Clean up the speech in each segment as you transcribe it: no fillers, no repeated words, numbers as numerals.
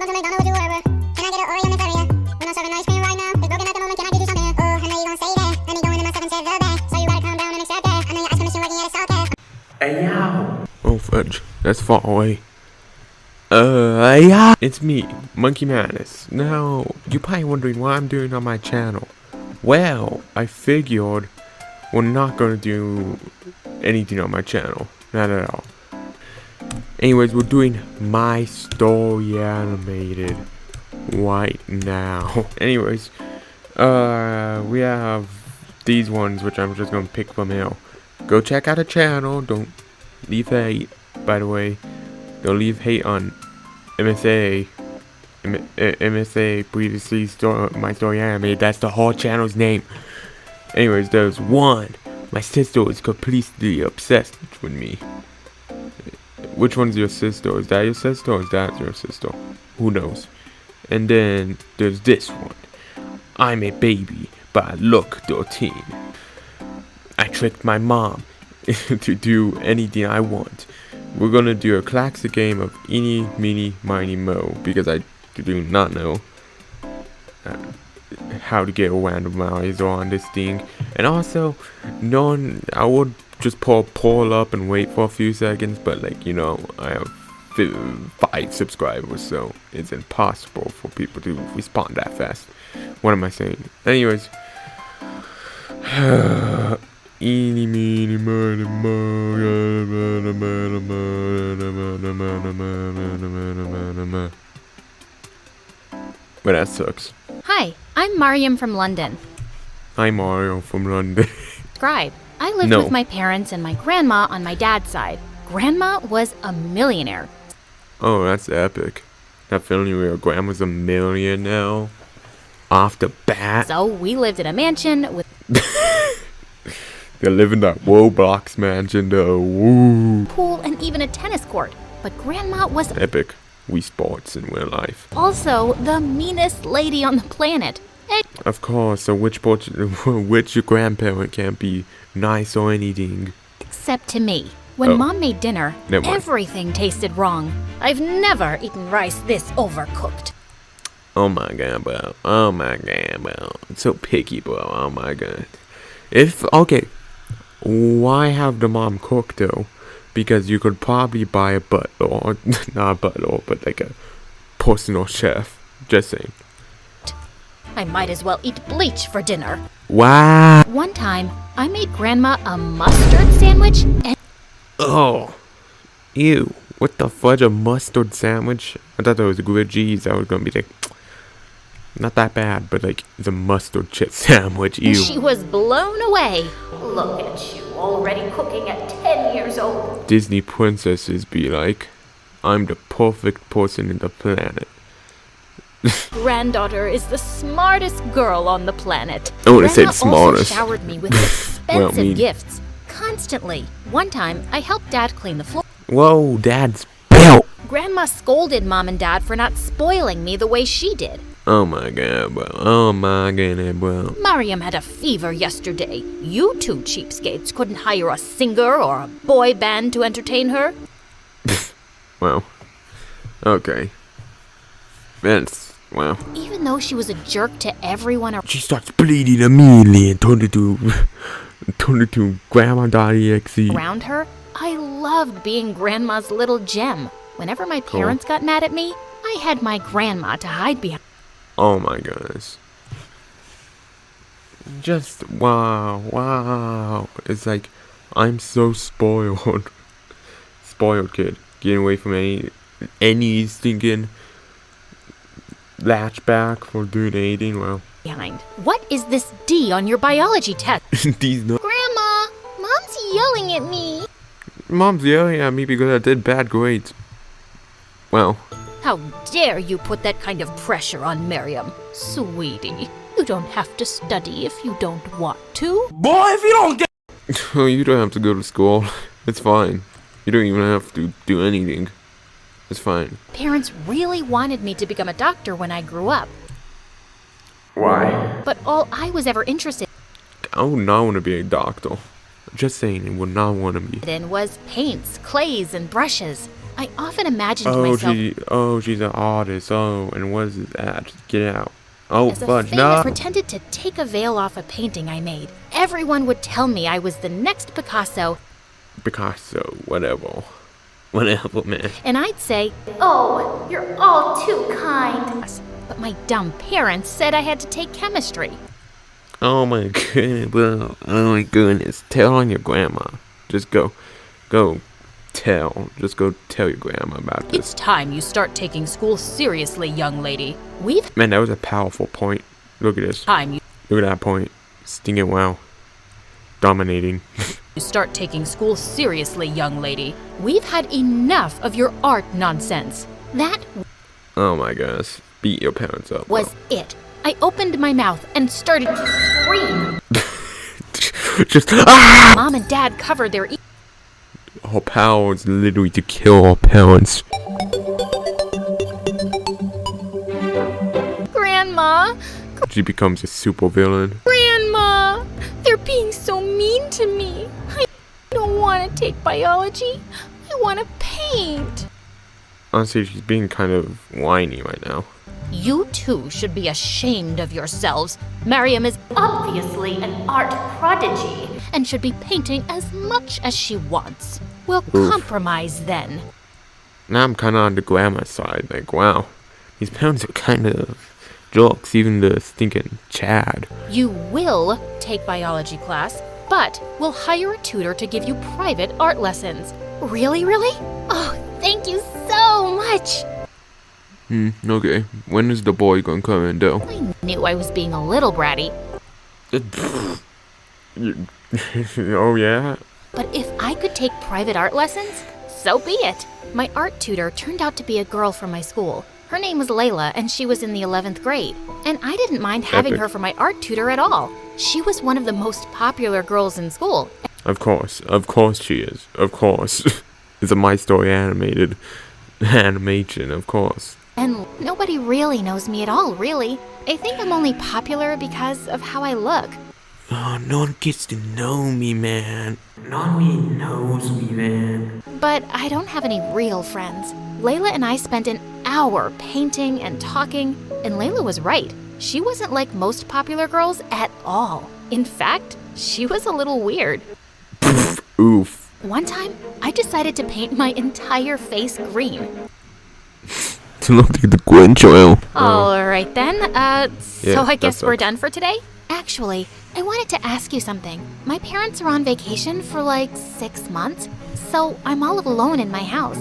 Welcome to McDonald's, would you order? Can I get an Oreo McFlurry? We're not serving ice cream right now. It's broken at the moment, can I get you something? Oh, I know you gon' say that. Let me go in the mess up and save the day. So you gotta calm down and accept that. I know your ice cream machine working at a socket. Hey, yo! Oh, fudge. That's far away. Yeah! It's me, Monkey Madness. Now, you're probably wondering what I'm doing on my channel. Well, I figured we're not gonna do anything on my channel. Not at all. Anyways, we're doing my story animated right now. Anyways, we have these ones which I'm just gonna pick from here. Go check out the channel. Don't leave hate, by the way. Don't leave hate on MSA. MSA previously my story animated. That's the whole channel's name. Anyways, there's one. My sister is completely obsessed with me. Which one's your sister? Is that your sister or is that your sister? Who knows? And then there's this one. I'm a baby, but I look 13. I tricked my mom to do anything I want. We're gonna do a classic game of eeny, meeny, miny, mo, because I do not know how to get a randomizer on this thing. And also, I would just pull up and wait for a few seconds, but like, you know, I have 5 subscribers, so it's impossible for people to respond that fast. What am I saying? Anyways, eeny, meeny, miny, mo. But that sucks. Hi, I'm Mariam from London. Hi, Mario from London. Subscribe. I lived with my parents and my grandma on my dad's side. Grandma was a millionaire. Oh, that's epic. That feeling where your grandma's a millionaire off the bat. So we lived in a mansion with They live in that Roblox mansion though. Woo. pool and even a tennis court. But Grandma was Epic. Wii Sports in real life. also the meanest lady on the planet. Of course, so which grandparent can't be nice or anything? Except to me. When Mom made dinner, Never mind. everything tasted wrong. I've never eaten rice this overcooked. Oh my god, bro. Oh my god, bro. It's so picky, bro. Oh my god. Okay, why have the mom cook though? Because you could probably buy a butler, not a butler, but like a personal chef. Just saying. I might as well eat bleach for dinner. Wow. One time, I made Grandma a mustard sandwich and Oh. Ew. What the fudge? A mustard sandwich? I thought that was grilled cheese. I was gonna be like, not that bad, but like, it's a mustard chip sandwich. Ew. she was blown away. Look at you, already cooking at 10 years old. Disney princesses be like, I'm the perfect person in the planet. Granddaughter is the smartest girl on the planet. I would've said Grandma also smartest. showered me with expensive mean. gifts. Constantly. One time, I helped Dad clean the floor. Whoa, Dad's belt. Grandma scolded Mom and Dad for not spoiling me the way she did. Oh my god, bro. Oh my god, bro. Mariam had a fever yesterday. You two cheapskates couldn't hire a singer or a boy band to entertain her. Wow. Okay. Wow. Even though she was a jerk to everyone around. She starts bleeding immediately and turned into Grandma.exe. Around her, I loved being Grandma's little gem. Whenever my parents got mad at me, I had my grandma to hide behind. Oh my goodness. Just wow. It's like, I'm so spoiled. Spoiled kid. Getting away from any stinking latchback for doing anything. Well. What is this D on your biology test? These no. Grandma, Mom's yelling at me. Mom's yelling at me because I did bad grades. Well. How dare you put that kind of pressure on Miriam? Sweetie, you don't have to study if you don't want to. Boy, if you don't get... Oh, you don't have to go to school. It's fine. You don't even have to do anything. It's fine. Parents really wanted me to become a doctor when I grew up. Why? But all I was ever interested I would not want to be a doctor. Just saying, I would not want to be. in was paints, clays, and brushes. I often imagined myself she's an artist. Oh, and what is that? Get out. Oh, as a fudge, famous no! pretended to take a veil off a painting I made. Everyone would tell me I was the next Picasso, Picasso, whatever. Whatever, man. and I'd say, "Oh, you're all too kind." But my dumb parents said I had to take chemistry. Oh my goodness, bro. Oh my goodness. Tell on your grandma. Just go tell. Just go tell your grandma about this. It's time you start taking school seriously, young lady. Man, that was a powerful point. Look at this. Look at that point. Stinging wow. Dominating. You start taking school seriously, young lady. We've had enough of your art nonsense. That Oh my gosh. Beat your parents up. was it. I opened my mouth and started to scream. Just ah! Mom and Dad covered their ears. Our power is literally to kill our parents. Grandma, She becomes a super villain. Grandma, they're being so mean to me. I don't want to take biology. I want to paint. Honestly, she's being kind of whiny right now. You two should be ashamed of yourselves. Miriam is obviously an art prodigy and should be painting as much as she wants. We'll compromise then. Now I'm kind of on the grandma side. Like, wow, these parents are kind of jokes, even the stinking Chad. You will take biology class, but we'll hire a tutor to give you private art lessons. Really, really? Oh, thank you so much. Okay. When is the boy gonna come in, though? I knew I was being a little bratty, Oh, yeah? but if I could take private art lessons, so be it. My art tutor turned out to be a girl from my school. Her name was Layla, and she was in the 11th grade. And I didn't mind having Epic. her for my art tutor at all. She was one of the most popular girls in school. Of course she is. Of course. It's a My Story animated animation, of course. And nobody really knows me at all, really. I think I'm only popular because of how I look. Oh, no one gets to know me, man. No one really knows me, man. But I don't have any real friends. Layla and I spent an hour painting and talking, and Layla was right. She wasn't like most popular girls at all. In fact, she was a little weird. Oof. One time, I decided to paint my entire face green. To look like the grandchild. All right then, so Yeah, I that guess we're sucks. done for today? Actually, I wanted to ask you something. My parents are on vacation for like 6 months, so I'm all alone in my house.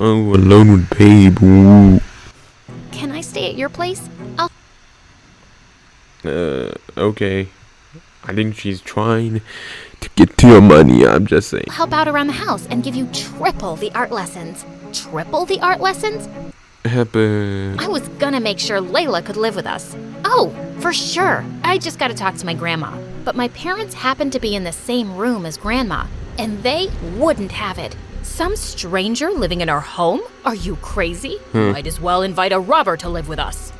Oh, alone with babe. Ooh. Can I stay at your place? Okay. I think she's trying to get to your money, I'm just saying. Help out around the house and give you triple the art lessons. Triple the art lessons? Happen. I was gonna make sure Layla could live with us. Oh, for sure. I just gotta talk to my grandma. But my parents happen to be in the same room as grandma, and they wouldn't have it. Some stranger living in our home? Are you crazy? Might as well invite a robber to live with us.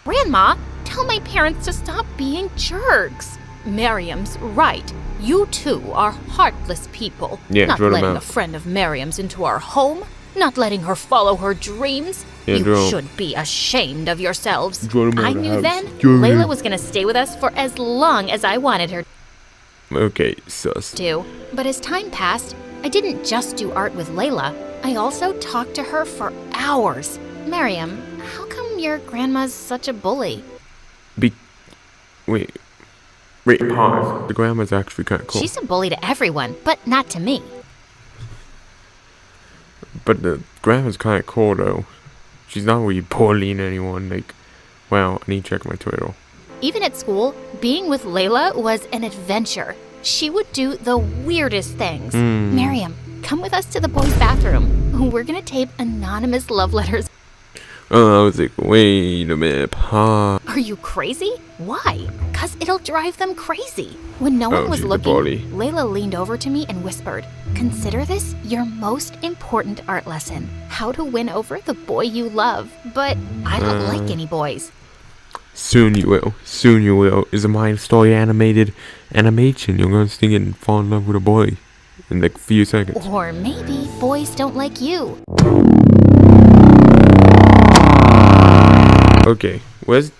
Grandma, tell my parents to stop being jerks. Miriam's right. You two are heartless people. Yeah, not throw them letting out. a friend of Miriam's into our home. Not letting her follow her dreams. Yeah, you throw- should be ashamed of yourselves. Throw them out I of the knew house. then Throw them Layla out. was gonna stay with us for as long as I wanted her Okay, sus. to. But as time passed, I didn't just do art with Layla. I also talked to her for hours. Miriam, how come your grandma's such a bully? Wait, pause. The grandma's actually kind of cool. She's a bully to everyone, but not to me. But the grandma's kind of cool, though. She's not really bullying anyone. Like, wow, I need to check my Twitter. Even at school, being with Layla was an adventure. She would do the weirdest things. Miriam, come with us to the boys' bathroom. We're gonna tape anonymous love letters. Oh, I was like, wait a minute, pause. Are you crazy? Why? 'Cause it'll drive them crazy. When no one Oh, was she's a looking, bully. Layla leaned over to me and whispered, "Consider this your most important art lesson. How to win over the boy you love." But I don't like any boys. Soon you will. Soon you will. It's a My Story animated animation. You're gonna sing it and fall in love with a boy. in like a few seconds. Or maybe boys don't like you. Okay, where's...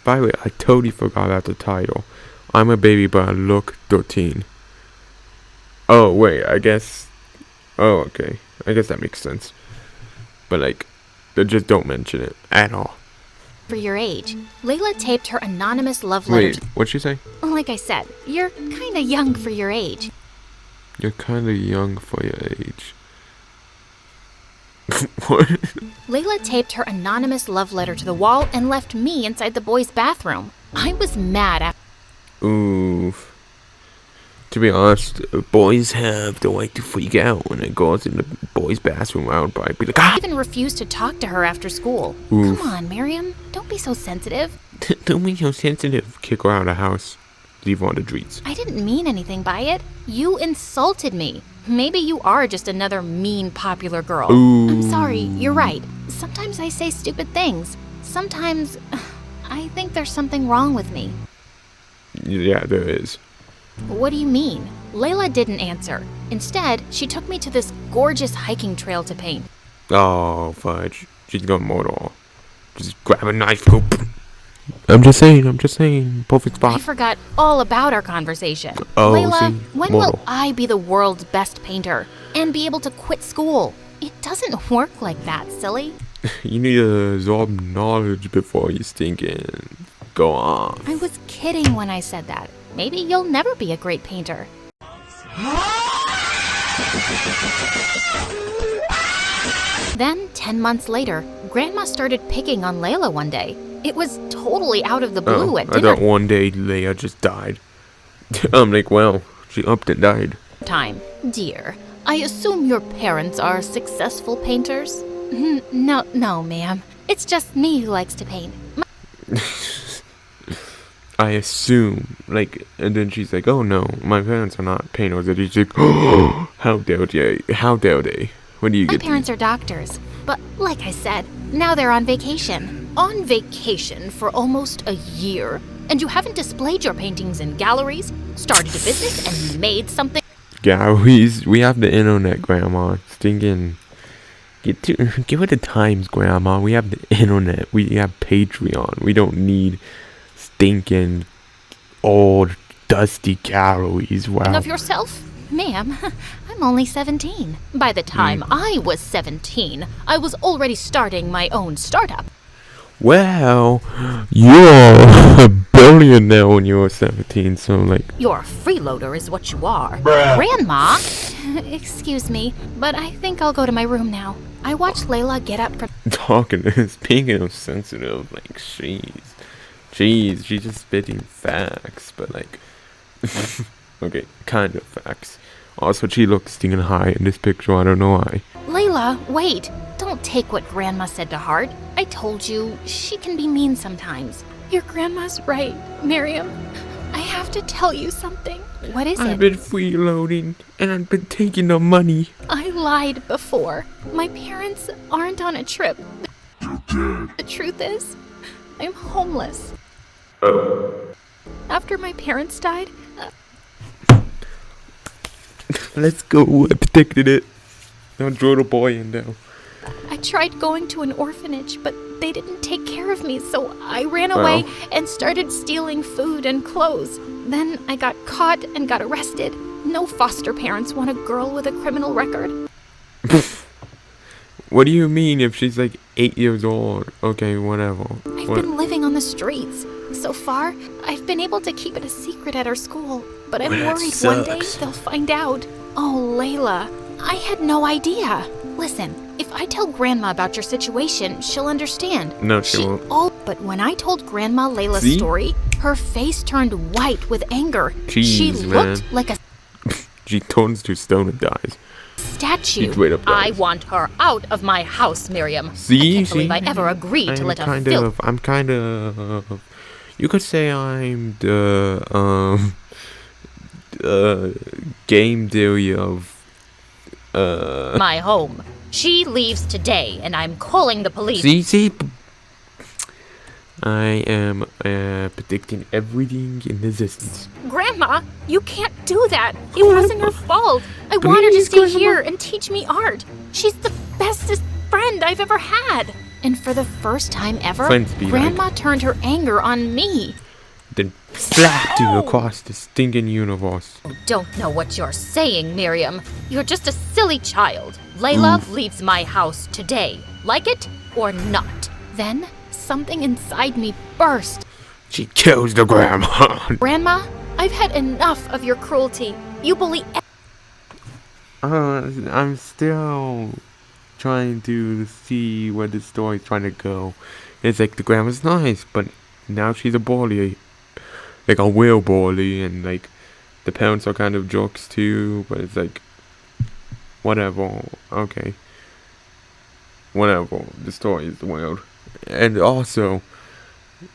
By the way, I totally forgot about the title. I'm a baby, but I look 13. Oh, wait, I guess... Oh, okay. I guess that makes sense. But, like, they just don't mention it at all. For your age, Layla taped her anonymous love letter. Wait, what'd she say? Like I said, you're kinda young for your age. You're kinda young for your age. What? Layla taped her anonymous love letter to the wall and left me inside the boys' bathroom. I was mad after. Oof. To be honest, boys have the right to freak out when it goes in the boys' bathroom. I would probably be like, ah! I even refused to talk to her after school. Oof. Come on, Miriam. Don't be so sensitive. Don't be so sensitive. Kick her out of the house. Leave her on the streets. I didn't mean anything by it. You insulted me. Maybe you are just another mean, popular girl. Ooh. I'm sorry, you're right. Sometimes I say stupid things. Sometimes I think there's something wrong with me. Yeah, there is. What do you mean? Layla didn't answer. Instead, she took me to this gorgeous hiking trail to paint. Oh, fudge. She's gonna motor. Just grab a knife, go. I'm just saying. Perfect I spot. forgot all about our conversation. Oh, Layla, see? when Mortal. will I be the world's best painter and be able to quit school? It doesn't work like that, silly. You need to absorb knowledge before you stinking go off. I was kidding when I said that. Maybe you'll never be a great painter. Then, 10 months later, Grandma started picking on Layla one day. It was totally out of the blue at I dinner thought one day Leia just died. I'm like, well, she upped and died. time. Dear, I assume your parents are successful painters? No, ma'am. It's just me who likes to paint. I assume, like, and then she's like, oh no, my parents are not painters. And she's like, oh, how dare they? How dare they? When do you My get parents are doctors, but like I said, now they're on vacation. On vacation for almost a year. And you haven't displayed your paintings in galleries, started a business, and made something. galleries? We have the internet, Grandma. Stinking. Give it the times, Grandma. We have the internet. We have Patreon. We don't need stinking old dusty galleries. Wow. Of yourself? Ma'am, I'm only 17. By the time I was 17, I was already starting my own startup. Well, you're a billionaire when you were 17, so like... You're a freeloader is what you are. Grandma? Excuse me, but I think I'll go to my room now. I watched Layla get up from... Speaking of sensitive, like, she's just spitting facts, but like... okay, kind of facts. Also, she looks stinging high in this picture, I don't know why. Layla, wait. Don't take what Grandma said to heart. I told you, she can be mean sometimes. Your grandma's right, Miriam. I have to tell you something. What is I've it? been freeloading, and I've been taking the money. I lied before. My parents aren't on a trip. The truth is, I'm homeless. After my parents died, Let's go, I protected it. Now draw the boy in now. I tried going to an orphanage, but they didn't take care of me, so I ran away and started stealing food and clothes. Then I got caught and got arrested. No foster parents want a girl with a criminal record. What do you mean if she's like 8 years old? Okay, whatever. I've been living on the streets. So far, I've been able to keep it a secret at our school, but I'm That worried one day sucks. they'll find out. Oh, Layla, I had no idea. Listen, if I tell Grandma about your situation, she'll understand. No, she won't. But when I told Grandma Layla's See? story, her face turned white with anger. She Jeez, looked man. like a She turns to stone and dies. statue. She's right up there. I want her out of my house, Miriam. See? I can't believe I ever agreed to let a filth. I'm kind of... You could say I'm the, game theory of, My home. She leaves today, and I'm calling the police. See? I am predicting everything in existence. Grandma, you can't do that. It wasn't her fault. I want her to Please, stay Grandma. here and teach me art. She's the bestest friend I've ever had. And for the first time ever, Friends be Grandma turned her anger on me. Then slapped you across the stinking universe. Don't know what you're saying, Miriam. You're just a silly child. Layla leaves my house today. Like it or not. Then something inside me burst. She kills the grandma. Grandma, I've had enough of your cruelty. You bully I'm still trying to see where the story's trying to go. It's like the grandma's nice, but now she's a bully. Like a real bully, and like the parents are kind of jokes too, but it's like whatever. Okay. Whatever. The story is wild. And also,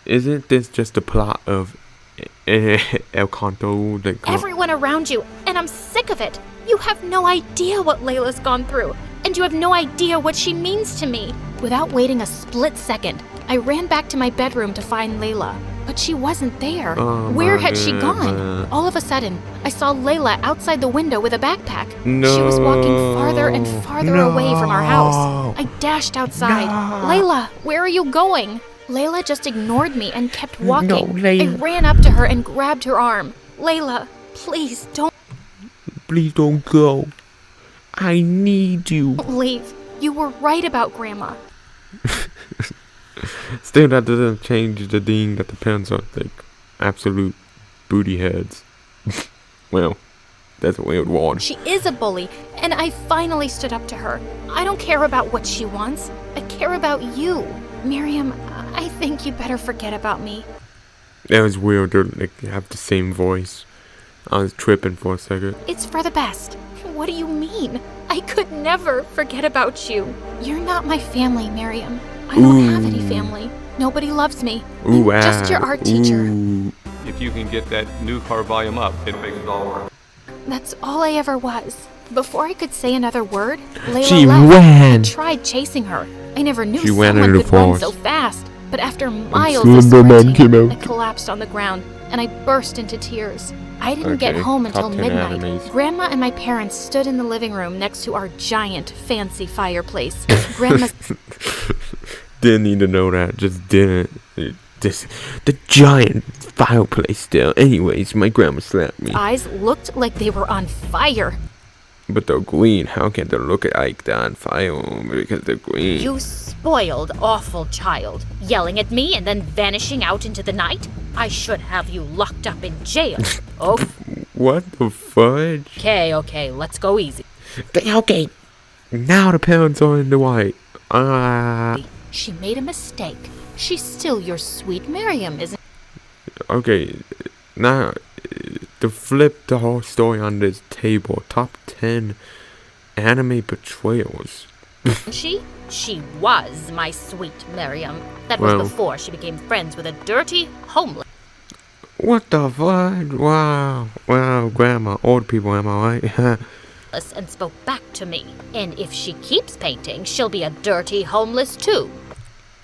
isn't this just the plot of El Canto? Like, everyone around you, and I'm sick of it. You have no idea what Layla's gone through, and you have no idea what she means to me. Without waiting a split second, I ran back to my bedroom to find Layla, but she wasn't there. Oh, Where my had she gone? goodness. All of a sudden, I saw Layla outside the window with a backpack. No. She was walking farther and farther away from our house. No. I dashed outside. No. Layla, where are you going? Layla just ignored me and kept walking. No, Layla. I ran up to her and grabbed her arm. Layla, please don't Please don't go. I need you. leave. You were right about Grandma. Still, that doesn't change the thing that the parents are like absolute booty heads. Well, that's a weird word. She is a bully, and I finally stood up to her. I don't care about what she wants. I care about you. Miriam, I think you better forget about me. That was weird. They like have the same voice. I was tripping for a second. It's for the best. What do you mean? I could never forget about you. You're not my family, Miriam. I don't have any family. Nobody loves me. Ooh, I'm just your art teacher. Ooh. If you can get that new car volume up, it makes it all work. That's all I ever was. Before I could say another word, Layla She left. ran. I tried chasing her. I never knew She ran someone into the could run forest. so fast. But after miles Slender of Man sprinting, came I out. collapsed on the ground and I burst into tears. I didn't get Okay, home until top 10 midnight. animes. Grandma and my parents stood in the living room next to our giant, fancy fireplace. Grandma's Didn't need to know that. Just didn't. The giant fireplace still. Anyways, my grandma slapped me. eyes looked like they were on fire. But they're green. How can they look like they're on fire? Because they're green. You spoiled, awful child. Yelling at me and then vanishing out into the night? I should have you locked up in jail. Oh, What the fudge? okay, let's go easy. Okay. Now the parents are in the white. She made a mistake. She's still your sweet Miriam, isn't Okay. Now, to flip the whole story on this table, top 10 anime betrayals. she? She was my sweet Miriam. That was Well. before she became friends with a dirty, homeless. What the fudge? Wow, grandma, old people, am I right? And spoke back to me. And if she keeps painting, she'll be a dirty homeless too.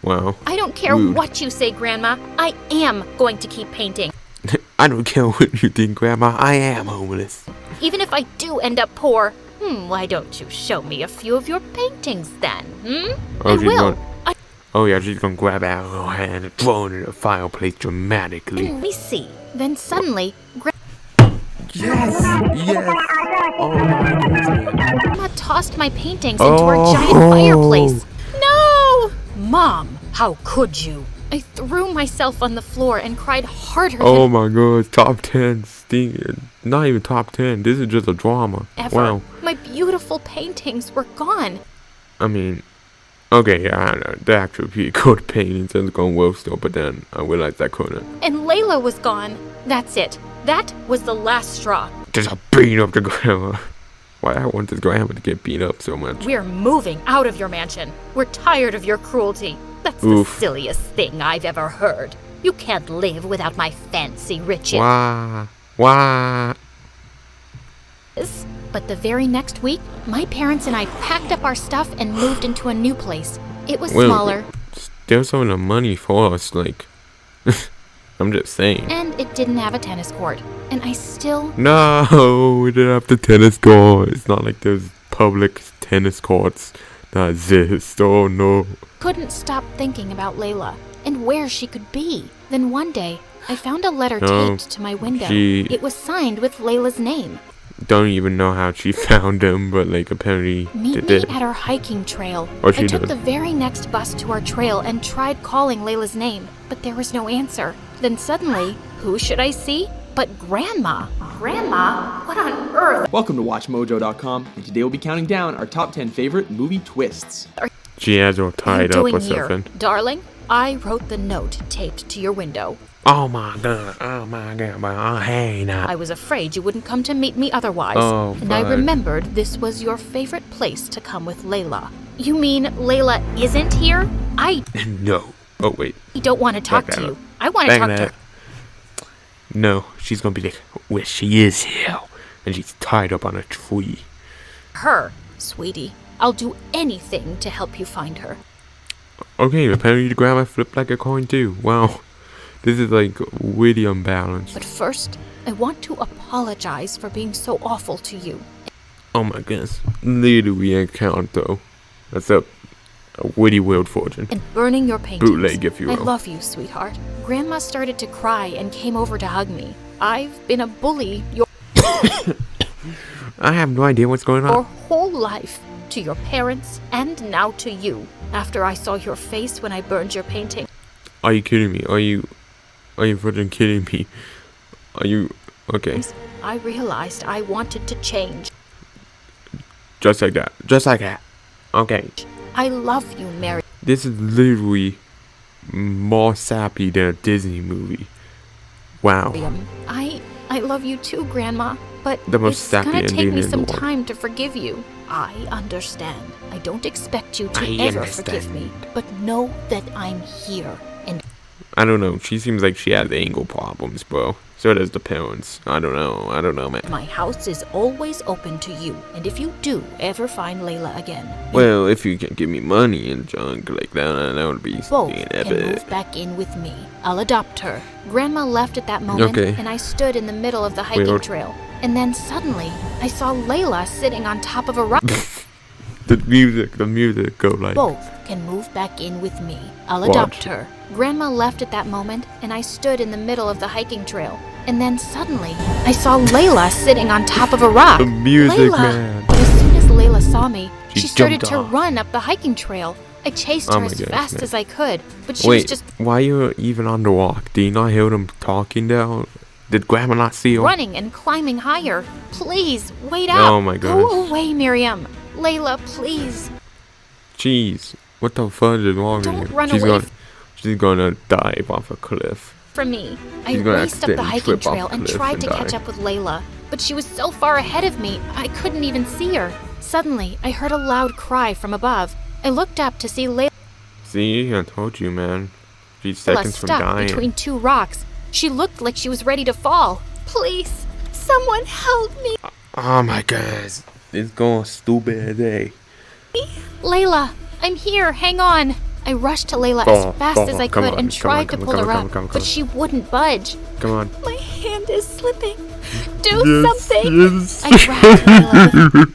Wow. I don't care Rude. what you say, Grandma. I am going to keep painting. I don't care what you think, grandma. I am homeless. Even if I do end up poor, why don't you show me a few of your paintings then, I she's will. gonna- Oh yeah, she's gonna grab out her hand and throw it in the fireplace dramatically. Let me see. Then suddenly, Yes! Oh my goodness. Grandma tossed my paintings into our giant Oh. fireplace. No! Mom, how could you? I threw myself on the floor and cried harder Oh than my god, top 10 sting. Not even top 10. This is just a drama. ever. Wow. My beautiful paintings were gone. I mean, okay, yeah, I know. The actual good paintings is going well still, but then I realized I couldn't. And Layla was gone. That's it. That was the last straw. Just a beat up the grandma. Why I want this grandma to get beat up so much? We're moving out of your mansion. We're tired of your cruelty. That's Oof. the silliest thing I've ever heard. You can't live without my fancy riches. Why? But the very next week, my parents and I packed up our stuff and moved into a new place. It was Well, smaller. There's some of the money for us, like, I'm just saying. And it didn't have a tennis court. And I still No, we didn't have the tennis court. It's not like there's public tennis courts that exist. Oh no. couldn't stop thinking about Layla and where she could be. Then one day, I found a letter taped to my window. It was signed with Layla's name. Don't even know how she found him, but like apparently Meet me at our hiking trail. Or she I took did. the very next bus to our trail and tried calling Layla's name, but there was no answer. Then suddenly, who should I see but Grandma? Grandma? What on earth? Welcome to WatchMojo.com, and today we'll be counting down our top 10 favorite movie twists. she has her tied up or here? something. Darling, I wrote the note taped to your window. Oh my god, oh hey now. I was afraid you wouldn't come to meet me otherwise. Oh, and I fuck. remembered this was your favorite place to come with Layla. You mean Layla isn't here? I No. Oh wait. don't want to talk Back to that you. up. I want to Back talk that to up. No, she's gonna be like, well, she is here, and she's tied up on a tree. her, sweetie. I'll do anything to help you find her. Okay, apparently the grandma flipped like a coin too. Wow, this is like really unbalanced. But first, I want to apologize for being so awful to you. Oh my goodness, literally account though. That's a witty word fortune. And burning your paintings. Bootleg, if you I will. love you, sweetheart. Grandma started to cry and came over to hug me. I've been a bully your I have no idea what's going on. whole life. To your parents and now to you. After I saw your face when I burned your painting. Are you kidding me? Are you freaking kidding me? Are you okay? I realized I wanted to change. Just like that. Just like that. Okay. I love you, Mary. This is literally more sappy than a Disney movie. Wow. I love you too, Grandma. But The most it's sappy gonna take ending me in the some world. time to forgive you. I understand. I don't expect you to I ever understand. forgive me. But know that I'm here. And I don't know. She seems like she has anger problems, bro. So does the parents. I don't know, man. my house is always open to you. And if you do ever find Layla again, Well, if you can give me money and junk like that would be both something can epic. move back in with me. I'll adopt her. Grandma left at that moment, Okay. and I stood in the middle of the hiking Weird. trail. And then suddenly, I saw Layla sitting on top of a rock. The music go like. Both can move back in with me. I'll Watch. adopt her. Grandma left at that moment, and I stood in the middle of the hiking trail. And then suddenly, I saw Layla sitting on top of a rock. The music, Layla! man. But as soon as Layla saw me, She she started jumped to off. run up the hiking trail. I chased Oh her my as goodness, fast man. as I could, but she was Wait, just why you even on the walk? Do you not hear them talking down? Did Grandma not see you? running and climbing higher. Please, wait up. Oh my goodness. Go away, Miriam. Layla, please. Jeez, what the fuck is wrong with Don't you? run she's away gonna, she's gonna dive off a cliff. From me. I She's gonna raced up the accidentally hiking trip off trail the and cliff tried and to catch die. up with Layla, but she was so far ahead of me, I couldn't even see her. Suddenly, I heard a loud cry from above. I looked up to see Layla See, I told you, man. She's seconds from stuck dying. between two rocks. She looked like she was ready to fall. Please, someone help me. Oh my gosh, it's going stupid day. Layla, I'm here, hang on. I rushed to Layla as fast as I come could on, and come on, tried to come on, pull come her on, up, come on, come but on. she wouldn't budge. Come on. My hand is slipping. Do Yes, something. yes. I grabbed Layla with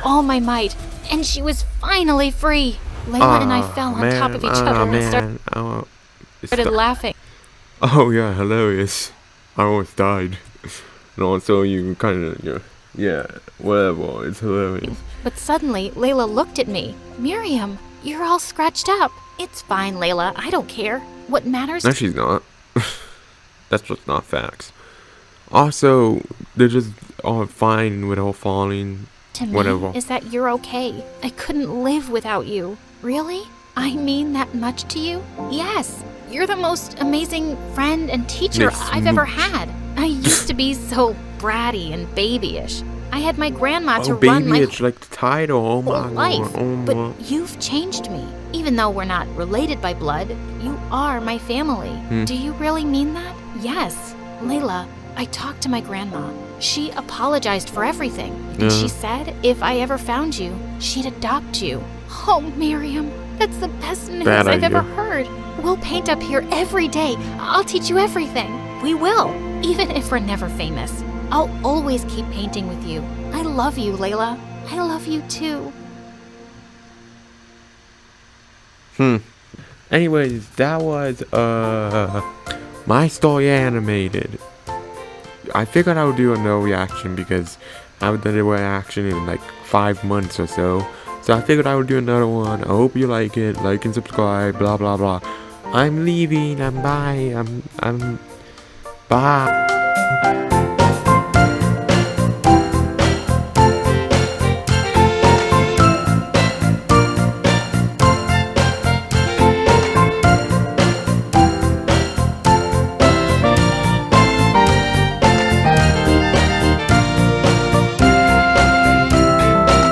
all my might, and she was finally free. Layla and I fell on top of each other and started Stop. laughing. Oh yeah, hilarious. I almost died. And also you kind of, yeah, whatever, it's hilarious. But suddenly, Layla looked at me. Miriam, you're all scratched up. It's fine, Layla. I don't care. What matters No, she's not. That's just not facts. Also, they're just all fine with all falling. to me whatever. is that you're okay. I couldn't live without you. Really? I mean that much to you? Yes. You're the most amazing friend and teacher Miss I've ever Mooch. had. I used to be so bratty and babyish. I had my grandma to Oh, run baby, my it's like the title. Oh my whole life. god. Oh But my. you've changed me. Even though we're not related by blood, you are my family. Do you really mean that? Yes. Layla, I talked to my grandma. She apologized for everything. And she said if I ever found you, she'd adopt you. Oh, Miriam, that's the best news Bad I've idea. ever heard. We'll paint up here every day. I'll teach you everything. We will, even if we're never famous. I'll always keep painting with you. I love you, Layla. I love you too. Anyways, that was my story animated. I figured I would do another reaction because I haven't done a reaction in like 5 months or so. So I figured I would do another one. I hope you like it. Like and subscribe. Blah blah blah. I'm leaving. I'm bye. I'm bye.